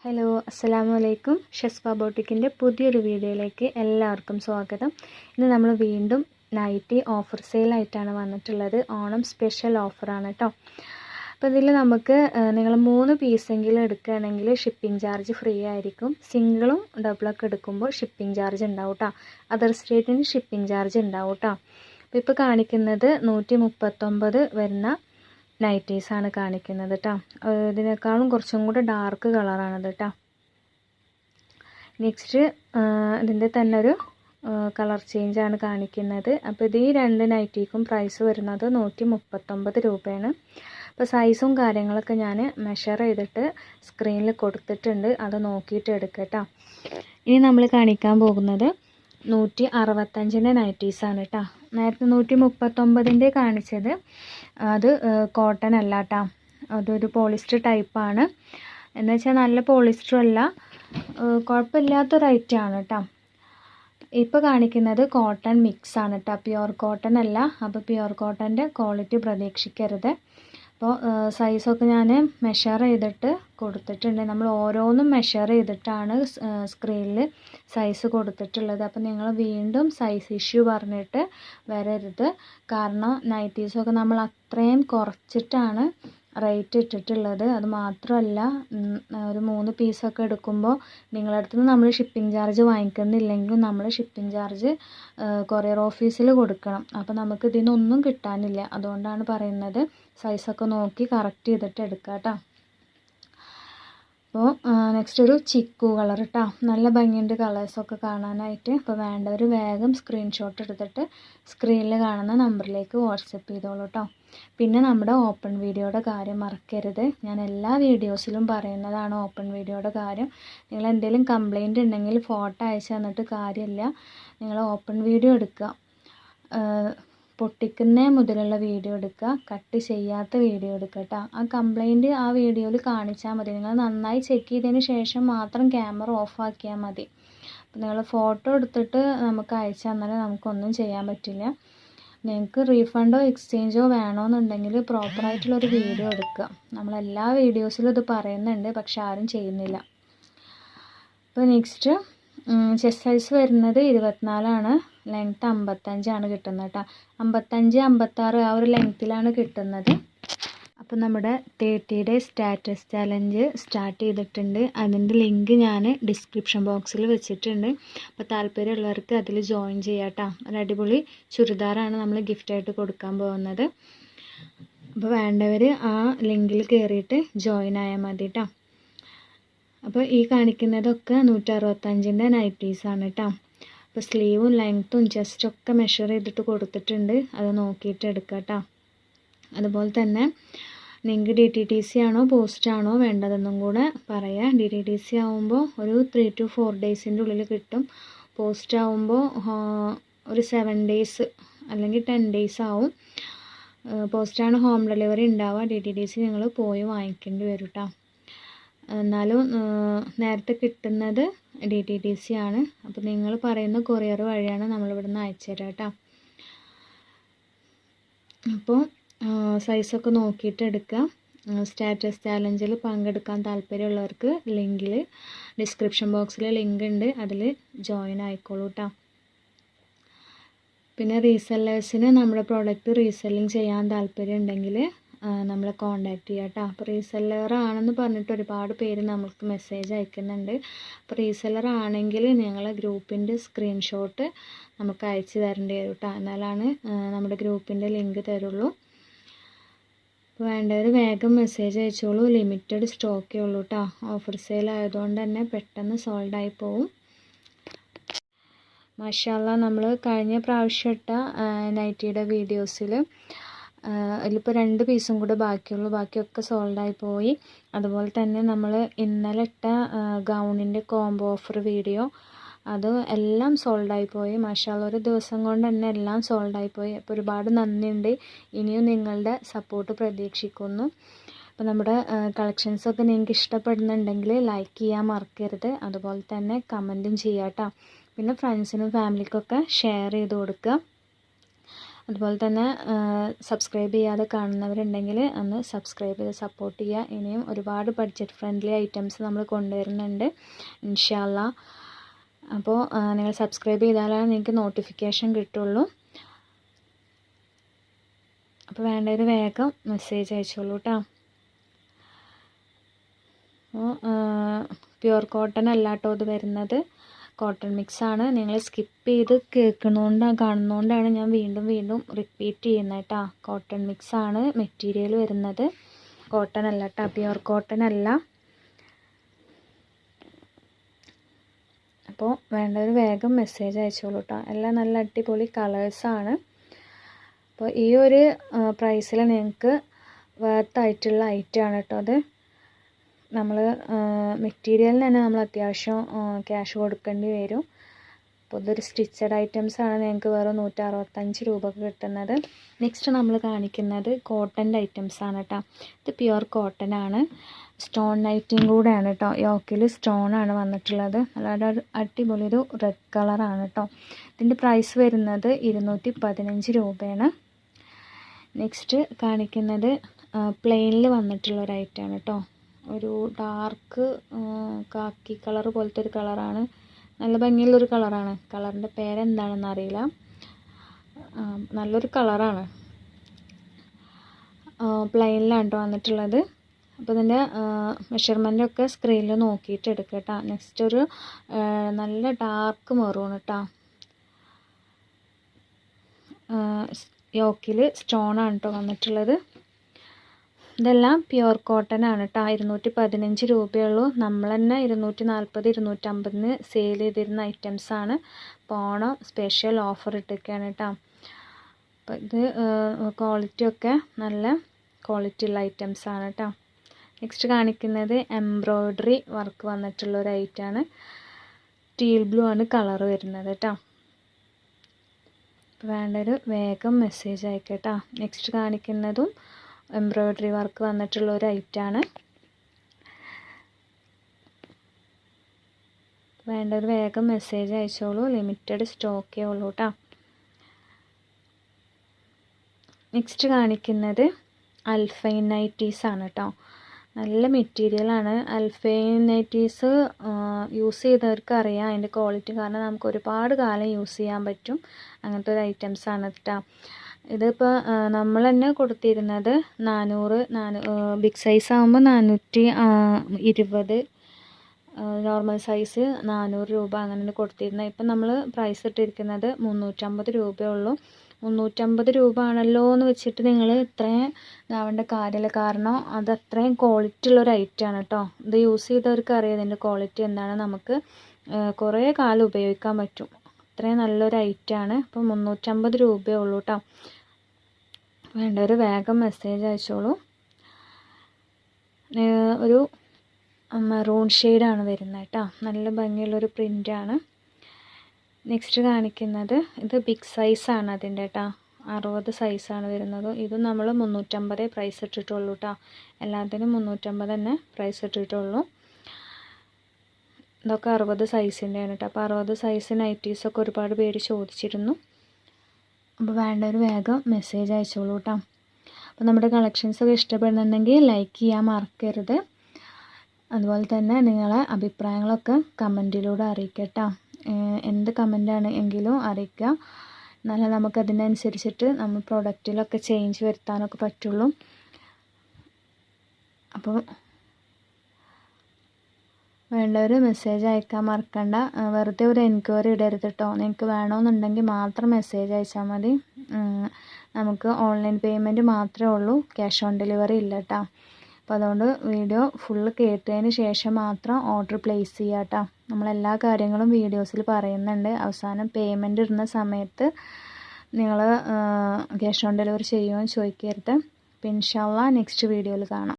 Hello അസ്സലാമു അലൈക്കും. ഷെസ്ഫ ബോട്ടിക്കിൻ്റെ പുതിയൊരു വീഡിയോയിലേക്ക് എല്ലാവർക്കും സ്വാഗതം. ഇന്ന് നമ്മൾ വീണ്ടും നൈറ്റി ഓഫർ സെയിലായിട്ടാണ് വന്നിട്ടുള്ളത്. ഓണം സ്പെഷ്യൽ ഓഫറാണ് കേട്ടോ. അപ്പോൾ ഇതിൽ നമുക്ക് നിങ്ങൾ 3 പീസെങ്കിലും എടുക്കുകയാണെങ്കിൽ ഷിപ്പിംഗ് ചാർജ് ഫ്രീ ആയിരിക്കും. സിംഗിളും ഡബിളൊക്കെ എടുക്കുമ്പോൾ ഷിപ്പിംഗ് ചാർജ് ഉണ്ടാവും കേട്ടോ. അതർ സ്റ്റേറ്റിന് ഷിപ്പിംഗ് ചാർജ് ഉണ്ടാവും കേട്ടോ. അപ്പോൾ ഇപ്പോൾ കാണിക്കുന്നത് 139 വരുന്ന നൈറ്റീസാണ് കാണിക്കുന്നത് കേട്ടോ. ഇതിനേക്കാളും കുറച്ചും കൂടെ ഡാർക്ക് കളറാണത് കേട്ടോ. നെക്സ്റ്റ് ഇതിൻ്റെ തന്നെ ഒരു കളർ ചേഞ്ചാണ് കാണിക്കുന്നത്. അപ്പോൾ ഇത് ഈ 2 നൈറ്റിക്കും പ്രൈസ് വരുന്നത് 139 രൂപയാണ്. അപ്പോൾ സൈസും കാര്യങ്ങളൊക്കെ ഞാൻ മെഷർ ചെയ്തിട്ട് സ്ക്രീനിൽ കൊടുത്തിട്ടുണ്ട്, അത് നോക്കിയിട്ട് എടുക്കുക കേട്ടോ. ഇനി നമ്മൾ കാണിക്കാൻ പോകുന്നത് 165ൻ്റെ നൈറ്റീസാണ് കേട്ടോ. നേരത്തെ 139ൻ്റെ കാണിച്ചത് അത് കോട്ടൺ അല്ല കേട്ടോ, അതൊരു പോളിസ്റ്റർ ടൈപ്പാണ്. എന്ന് വെച്ചാൽ നല്ല പോളിസ്റ്റർ അല്ല, കുഴപ്പമില്ലാത്തൊരു ഐറ്റമാണ് കേട്ടോ. ഇപ്പോൾ കാണിക്കുന്നത് കോട്ടൺ മിക്സ് ആണ് കേട്ടോ, പ്യുവർ കോട്ടൺ അല്ല. അപ്പോൾ പ്യുവർ കോട്ടൻ്റെ ക്വാളിറ്റി പ്രതീക്ഷിക്കരുത്. അപ്പോൾ സൈസൊക്കെ ഞാൻ മെഷർ ചെയ്തിട്ട് കൊടുത്തിട്ടുണ്ട്. നമ്മൾ ഓരോന്നും മെഷർ ചെയ്തിട്ടാണ് സ്ക്രീനിൽ സൈസ് കൊടുത്തിട്ടുള്ളത്. അപ്പോൾ നിങ്ങൾ വീണ്ടും സൈസ് ഇഷ്യൂ പറഞ്ഞിട്ട് വരരുത്. കാരണം നൈറ്റീസൊക്കെ നമ്മൾ അത്രയും കുറച്ചിട്ടാണ് റേറ്റ് ഇട്ടിട്ടുള്ളത്. അത് മാത്രമല്ല, ഒരു 3 പീസൊക്കെ എടുക്കുമ്പോൾ നിങ്ങളുടെ അടുത്ത് നിന്ന് നമ്മൾ ഷിപ്പിംഗ് ചാർജ് വാങ്ങിക്കുന്നില്ലെങ്കിലും നമ്മൾ ഷിപ്പിംഗ് ചാർജ് കൊറിയർ ഓഫീസിൽ കൊടുക്കണം. അപ്പോൾ നമുക്ക് ഇതിനൊന്നും കിട്ടാനില്ല. അതുകൊണ്ടാണ് പറയുന്നത് സൈസൊക്കെ നോക്കി കറക്റ്റ് ചെയ്തിട്ട് എടുക്കുക കേട്ടോ. അപ്പോൾ നെക്സ്റ്റ് ഒരു ചിക്കു കളർ കേട്ടോ. നല്ല ഭംഗിയുണ്ട് കളേഴ്സൊക്കെ കാണാനായിട്ട്. അപ്പോൾ വേണ്ടവർ വേഗം സ്ക്രീൻഷോട്ട് എടുത്തിട്ട് സ്ക്രീനിൽ കാണുന്ന നമ്പറിലേക്ക് വാട്സപ്പ് ചെയ്തോളൂ കേട്ടോ. പിന്നെ നമ്മുടെ ഓപ്പൺ വീഡിയോയുടെ കാര്യം മറക്കരുത്. ഞാൻ എല്ലാ വീഡിയോസിലും പറയുന്നതാണ് ഓപ്പൺ വീഡിയോയുടെ കാര്യം. നിങ്ങൾ എന്തെങ്കിലും കംപ്ലൈൻറ്റ് ഉണ്ടെങ്കിൽ ഫോട്ടോ അയച്ചു തന്നിട്ട് കാര്യമില്ല. നിങ്ങൾ ഓപ്പൺ വീഡിയോ എടുക്കുക, പൊട്ടിക്കുന്ന മുതലുള്ള വീഡിയോ എടുക്കുക, കട്ട് ചെയ്യാത്ത വീഡിയോ എടുക്കുക കേട്ടോ. ആ കംപ്ലൈൻറ്റ് ആ വീഡിയോയിൽ കാണിച്ചാൽ മതി. നിങ്ങൾ നന്നായി ചെക്ക് ചെയ്തതിന് ശേഷം മാത്രം ക്യാമറ ഓഫാക്കിയാൽ മതി. അപ്പോൾ നിങ്ങൾ ഫോട്ടോ എടുത്തിട്ട് നമുക്ക് അയച്ചു തന്നാൽ നമുക്കൊന്നും ചെയ്യാൻ പറ്റില്ല. നിങ്ങൾക്ക് റീഫണ്ടോ എക്സ്ചേഞ്ചോ വേണമെന്നുണ്ടെങ്കിൽ പ്രോപ്പറായിട്ടുള്ളൊരു വീഡിയോ എടുക്കുക. നമ്മളെല്ലാ വീഡിയോസിലും ഇത് പറയുന്നുണ്ട്, പക്ഷെ ആരും ചെയ്യുന്നില്ല. അപ്പോൾ നെക്സ്റ്റ് ചെസ്റ്റ് സൈസ് വരുന്നത് 24 ലെങ്ത്ത് 55 കിട്ടുന്നത് കേട്ടോ. 55, 56 ആ ഒരു ലെങ്ത്തിലാണ് കിട്ടുന്നത്. അപ്പോൾ നമ്മുടെ 30 ഡേയ്സ് സ്റ്റാറ്റസ് ചലഞ്ച് സ്റ്റാർട്ട് ചെയ്തിട്ടുണ്ട്. അതിൻ്റെ ലിങ്ക് ഞാൻ ഡിസ്ക്രിപ്ഷൻ ബോക്സിൽ വെച്ചിട്ടുണ്ട്. അപ്പോൾ താല്പര്യമുള്ളവർക്ക് അതിൽ ജോയിൻ ചെയ്യാം കേട്ടോ. ഒരു അടിപൊളി ചുരിദാറാണ് നമ്മൾ ഗിഫ്റ്റായിട്ട് കൊടുക്കാൻ പോകുന്നത്. അപ്പോൾ വേണ്ടവർ ആ ലിങ്കിൽ കയറിയിട്ട് ജോയിൻ ആയാൽ മതി കേട്ടോ. അപ്പോൾ ഈ കാണിക്കുന്നതൊക്കെ 165ൻ്റെ നൈറ്റീസാണ് കേട്ടോ. അപ്പോൾ സ്ലീവും ലെങ്ത്തും ചെസ്റ്റൊക്കെ മെഷർ ചെയ്തിട്ട് കൊടുത്തിട്ടുണ്ട്, അത് നോക്കിയിട്ട് എടുക്കുക കേട്ടോ. അതുപോലെ തന്നെ നിങ്ങൾക്ക് DTTC ആണോ പോസ്റ്റ് ആണോ വേണ്ടതെന്നും കൂടെ പറയാം. DTTC ആവുമ്പോൾ ഒരു 3 to 4 ഡേയ്സിൻ്റെ ഉള്ളിൽ കിട്ടും. പോസ്റ്റ് ആവുമ്പോൾ ഒരു 7 ഡേയ്സ് അല്ലെങ്കിൽ 10 ഡേയ്സ് ആവും. പോസ്റ്റാണ് ഹോം ഡെലിവറി ഉണ്ടാവുക. DTTC നിങ്ങൾ പോയി വാങ്ങിക്കേണ്ടി വരും കേട്ടോ. എന്നാലും നേരത്തെ കിട്ടുന്നത് DTTC ആണ്. അപ്പോൾ നിങ്ങൾ പറയുന്ന കൊറിയർ വഴിയാണ് നമ്മളിവിടെ നിന്ന് അയച്ചു തരാം കേട്ടോ. അപ്പോൾ സൈസൊക്കെ നോക്കിയിട്ട് എടുക്കുക. സ്റ്റാറ്റസ് ചാലഞ്ചിൽ പങ്കെടുക്കാൻ താല്പര്യമുള്ളവർക്ക് ലിങ്കിൽ ഡിസ്ക്രിപ്ഷൻ ബോക്സിൽ ലിങ്ക് ഉണ്ട്, അതിൽ ജോയിൻ ആയിക്കോളൂ കേട്ടോ. പിന്നെ റീസെല്ലേഴ്സിന് നമ്മുടെ പ്രോഡക്റ്റ് റീസെല്ലിങ് ചെയ്യാൻ താല്പര്യം ഉണ്ടെങ്കിൽ നമ്മളെ കോൺടാക്റ്റ് ചെയ്യുക കേട്ടോ. അപ്പോൾ റീസെല്ലർ ആണെന്ന് പറഞ്ഞിട്ട് ഒരുപാട് പേര് നമുക്ക് മെസ്സേജ് അയക്കുന്നുണ്ട്. അപ്പോൾ റീസെല്ലർ ആണെങ്കിൽ ഞങ്ങളെ ഗ്രൂപ്പിൻ്റെ സ്ക്രീൻഷോട്ട് നമുക്ക് അയച്ചു തരേണ്ടി വരും കേട്ടോ. എന്നാലാണ് നമ്മുടെ ഗ്രൂപ്പിൻ്റെ ലിങ്ക് തരുള്ളൂ. അപ്പോൾ വേണ്ടവർ വേഗം മെസ്സേജ് അയച്ചോളൂ. ലിമിറ്റഡ് സ്റ്റോക്കേ ഉള്ളൂ കേട്ടോ. ഓഫർ സെയിൽ ആയതുകൊണ്ട് തന്നെ പെട്ടെന്ന് സോൾഡ് ആയി പോവും. മാഷാഅല്ലാ, നമ്മൾ കഴിഞ്ഞ പ്രാവശ്യം ഇട്ട നൈറ്റിയുടെ വീഡിയോസിൽ അതിലിപ്പോൾ 2 പീസും കൂടെ ബാക്കിയുള്ളൂ, ബാക്കിയൊക്കെ സോൾഡായി പോയി. അതുപോലെ തന്നെ നമ്മൾ ഇന്നലെ ഇട്ട ഗൗണിൻ്റെ കോംബോ ഓഫർ വീഡിയോ അത് എല്ലാം സോൾഡായി പോയി. മാഷാഅല്ലാ, ഒരു ദിവസം കൊണ്ട് തന്നെ എല്ലാം സോൾഡായി പോയി. അപ്പോൾ ഒരുപാട് നന്ദിയുണ്ട്. ഇനിയും നിങ്ങളുടെ സപ്പോർട്ട് പ്രതീക്ഷിക്കുന്നു. അപ്പോൾ നമ്മുടെ കളക്ഷൻസൊക്കെ നിങ്ങൾക്ക് ഇഷ്ടപ്പെടുന്നുണ്ടെങ്കിൽ ലൈക്ക് ചെയ്യാൻ മറക്കരുത്. അതുപോലെ തന്നെ കമൻറ്റും ചെയ്യാം കേട്ടോ. പിന്നെ ഫ്രണ്ട്സിനും ഫാമിലിക്കൊക്കെ ഷെയർ ചെയ്ത് കൊടുക്കുക. അതുപോലെ തന്നെ സബ്സ്ക്രൈബ് ചെയ്യാതെ കാണുന്നവരുണ്ടെങ്കിൽ ഒന്ന് സബ്സ്ക്രൈബ് ചെയ്ത് സപ്പോർട്ട് ചെയ്യുക. ഇനിയും ഒരുപാട് ബഡ്ജറ്റ് ഫ്രണ്ട്ലി ഐറ്റംസ് നമ്മൾ കൊണ്ടുവരുന്നുണ്ട് ഇൻഷാ അല്ലാ. അപ്പോൾ നിങ്ങൾ സബ്സ്ക്രൈബ് ചെയ്താലാണ് നിങ്ങൾക്ക് നോട്ടിഫിക്കേഷൻ കിട്ടുള്ളൂ. അപ്പോൾ വേണ്ടവർ വേഗം മെസ്സേജ് അയച്ചോളൂ കേട്ടോ. പ്യുവർ കോട്ടൺ അല്ല കേട്ടോ ഇത് വരുന്നത്, കോട്ടൺ മിക്സാണ്. നിങ്ങൾ സ്കിപ്പ് ചെയ്ത് കാണുന്നതുകൊണ്ടാണ് ഞാൻ വീണ്ടും റിപ്പീറ്റ് ചെയ്യുന്നത് കേട്ടോ. കോട്ടൺ മിക്സാണ് മെറ്റീരിയൽ വരുന്നത്, കോട്ടൺ അല്ല കേട്ടോ, പ്യുവർ കോട്ടൺ അല്ല. അപ്പോൾ വേണ്ടവർ വേഗം മെസ്സേജ് അയച്ചോളൂ കേട്ടോ. എല്ലാം നല്ല അടിപൊളി കളേഴ്സാണ്. അപ്പോൾ ഈ ഒരു പ്രൈസിൽ നിങ്ങൾക്ക് വർത്തായിട്ടുള്ള ഐറ്റമാണ് കേട്ടോ അത്. നമ്മൾ മെറ്റീരിയലിന് തന്നെ നമ്മൾ അത്യാവശ്യം ക്യാഷ് കൊടുക്കേണ്ടി വരും. അപ്പോൾ ഇതൊരു സ്റ്റിച്ചഡ് ഐറ്റംസാണ്, നിങ്ങൾക്ക് വേറെ 165 രൂപക്ക് കിട്ടുന്നത്. നെക്സ്റ്റ് നമ്മൾ കാണിക്കുന്നത് കോട്ടൻ്റെ ഐറ്റംസാണ് കേട്ടോ. ഇത് പ്യുവർ കോട്ടൺ ആണ്, സ്റ്റോൺ നൈറ്റിങ് കൂടെയാണ് കേട്ടോ. യോക്കിൽ സ്റ്റോണാണ് വന്നിട്ടുള്ളത്. നല്ല അടിപൊളി ഒരു റെഡ് കളറാണ് കേട്ടോ. ഇതിൻ്റെ പ്രൈസ് വരുന്നത് 215 രൂപയാണ്. നെക്സ്റ്റ് കാണിക്കുന്നത് പ്ലെയിനിൽ വന്നിട്ടുള്ള ഒരു ഐറ്റമാണ് കേട്ടോ. ഒരു ഡാർക്ക് കാക്കി കളർ പോലത്തെ ഒരു കളറാണ്, നല്ല ഭംഗിയുള്ളൊരു കളറാണ്. കളറിൻ്റെ പേരെന്താണെന്ന് അറിയില്ല, നല്ലൊരു കളറാണ്. പ്ലെയിനിലാണ് കേട്ടോ വന്നിട്ടുള്ളത്. അപ്പോൾ ഇതിൻ്റെ മെഷർമെൻറ്റൊക്കെ സ്ക്രീനിൽ നോക്കിയിട്ട് എടുക്കുക കേട്ടോ. നെക്സ്റ്റ് ഒരു നല്ല ഡാർക്ക് മെറൂൺ കേട്ടോ. യോക്കിൽ സ്റ്റോണാണ് കേട്ടോ വന്നിട്ടുള്ളത്. ഇതെല്ലാം പ്യുവർ കോട്ടൺ ആണ് കേട്ടോ. 215 രൂപയുള്ളൂ. നമ്മൾ തന്നെ 240 250 സെയിൽ ചെയ്തിരുന്ന ഐറ്റംസാണ്. ഓണം സ്പെഷ്യൽ ഓഫർ ഇട്ടൊക്കെയാണ് കേട്ടോ. അപ്പോൾ ഇത് ക്വാളിറ്റിയൊക്കെ നല്ല ക്വാളിറ്റി ഉള്ള ഐറ്റംസാണ് കേട്ടോ. നെക്സ്റ്റ് കാണിക്കുന്നത് എംബ്രോയ്ഡറി വർക്ക് വന്നിട്ടുള്ളൊരു ഐറ്റമാണ്. ടീൽ ബ്ലൂ ആണ് കളർ വരുന്നത് കേട്ടോ. വേണ്ടൊരു വേഗം മെസ്സേജ് അയക്കട്ടോ. നെക്സ്റ്റ് കാണിക്കുന്നതും എംബ്രോയ്ഡറി വർക്ക് വന്നിട്ടുള്ള ഒരു ഐറ്റമാണ്. വേണ്ടൊരു വേഗം മെസ്സേജ് അയച്ചോളൂ, ലിമിറ്റഡ് സ്റ്റോക്കേ ഉള്ളൂ കേട്ടോ. നെക്സ്റ്റ് കാണിക്കുന്നത് അൽഫൈൻ നൈറ്റീസ് ആണ് കേട്ടോ. നല്ല മെറ്റീരിയലാണ്. അൽഫൈൻ നൈറ്റീസ് യൂസ് ചെയ്തവർക്ക് അറിയാം അതിൻ്റെ ക്വാളിറ്റി, കാരണം നമുക്ക് ഒരുപാട് കാലം യൂസ് ചെയ്യാൻ പറ്റും. അങ്ങനത്തെ ഒരു ഐറ്റംസാണ് കേട്ടോ. ഇതിപ്പോൾ നമ്മൾ തന്നെ കൊടുത്തിരുന്നത് 400 ബിഗ് സൈസ് ആകുമ്പോൾ 420, നോർമൽ സൈസ് 400 രൂപ അങ്ങനെ കൊടുത്തിരുന്നത്. ഇപ്പം നമ്മൾ പ്രൈസ് ഇട്ടിരിക്കുന്നത് 350 രൂപയുള്ളൂ. 350 രൂപ ആണല്ലോ എന്ന് വെച്ചിട്ട് നിങ്ങൾ ഇത്രയും ഇതാവേണ്ട കാര്യമില്ല, കാരണം അത് അത്രയും ക്വാളിറ്റി ഉള്ളൊരു ഐറ്റമാണ് കേട്ടോ. ഇത് യൂസ് ചെയ്തവർക്ക് അറിയാം ഇതിൻ്റെ ക്വാളിറ്റി എന്താണ്, നമുക്ക് കുറേ കാലം ഉപയോഗിക്കാൻ പറ്റും. അത്രയും നല്ലൊരു ഐറ്റമാണ്. അപ്പോൾ 350 രൂപയേ ഉള്ളൂ കേട്ടോ. വേണ്ടവർ വേഗം മെസ്സേജ് അയച്ചോളൂ. ഒരു മെറൂൺ ഷെയ്ഡാണ് വരുന്നത് കേട്ടോ. നല്ല ഭംഗിയുള്ളൊരു പ്രിൻ്റാണ്. നെക്സ്റ്റ് കാണിക്കുന്നത് ഇത് ബിഗ് സൈസാണ് അതിൻ്റെ കേട്ടോ. 60 സൈസാണ് വരുന്നത്. ഇത് നമ്മൾ 350 പ്രൈസ് ഇട്ടിട്ടുള്ളൂ കേട്ടോ. എല്ലാത്തിനും 350 തന്നെ പ്രൈസ് ഇട്ടിട്ടുള്ളൂ. ഇതൊക്കെ 60 സൈസിൻ്റെയാണ് കേട്ടോ. അപ്പോൾ 60 സൈസ് നൈറ്റീസൊക്കെ ഒരുപാട് പേര് ചോദിച്ചിരുന്നു. അപ്പോൾ വേണ്ടൊരു വേഗം മെസ്സേജ് അയച്ചോളൂ കേട്ടോ. അപ്പോൾ നമ്മുടെ കളക്ഷൻസൊക്കെ ഇഷ്ടപ്പെടുന്നുണ്ടെങ്കിൽ ലൈക്ക് ചെയ്യാൻ മറക്കരുത്. അതുപോലെ തന്നെ നിങ്ങളെ അഭിപ്രായങ്ങളൊക്കെ കമൻറ്റിലൂടെ അറിയിക്കുക കേട്ടോ. എന്ത് കമൻറ്റാണ് എങ്കിലും അറിയിക്കുക, എന്നാലേ നമുക്കതിനനുസരിച്ചിട്ട് നമ്മൾ പ്രൊഡക്റ്റിലൊക്കെ ചേഞ്ച് വരുത്താനൊക്കെ പറ്റുള്ളൂ. അപ്പോൾ വേണ്ടവർ മെസ്സേജ് അയക്കാൻ മറക്കണ്ട. വെറുതെ ഒരു എൻക്വയറി ഇടരുത് കേട്ടോ. നിങ്ങൾക്ക് വേണമെന്നുണ്ടെങ്കിൽ മാത്രം മെസ്സേജ് അയച്ചാൽ മതി. നമുക്ക് ഓൺലൈൻ പേയ്മെൻറ്റ് മാത്രമേ ഉള്ളൂ, ക്യാഷ് ഓൺ ഡെലിവറി ഇല്ല കേട്ടോ. അപ്പോൾ അതുകൊണ്ട് വീഡിയോ ഫുള്ള് കേട്ടതിന് ശേഷം മാത്രം ഓർഡർ പ്ലേസ് ചെയ്യുക കേട്ടോ. നമ്മളെല്ലാ കാര്യങ്ങളും വീഡിയോസിൽ പറയുന്നുണ്ട്. അവസാനം പേയ്മെൻറ്റ് ഇടുന്ന സമയത്ത് നിങ്ങൾ ക്യാഷ് ഓൺ ഡെലിവറി ചെയ്യുമോ എന്ന് ചോദിക്കരുത്. അപ്പോൾ ഇൻഷാ അല്ലാഹ് നെക്സ്റ്റ് വീഡിയോയിൽ കാണാം.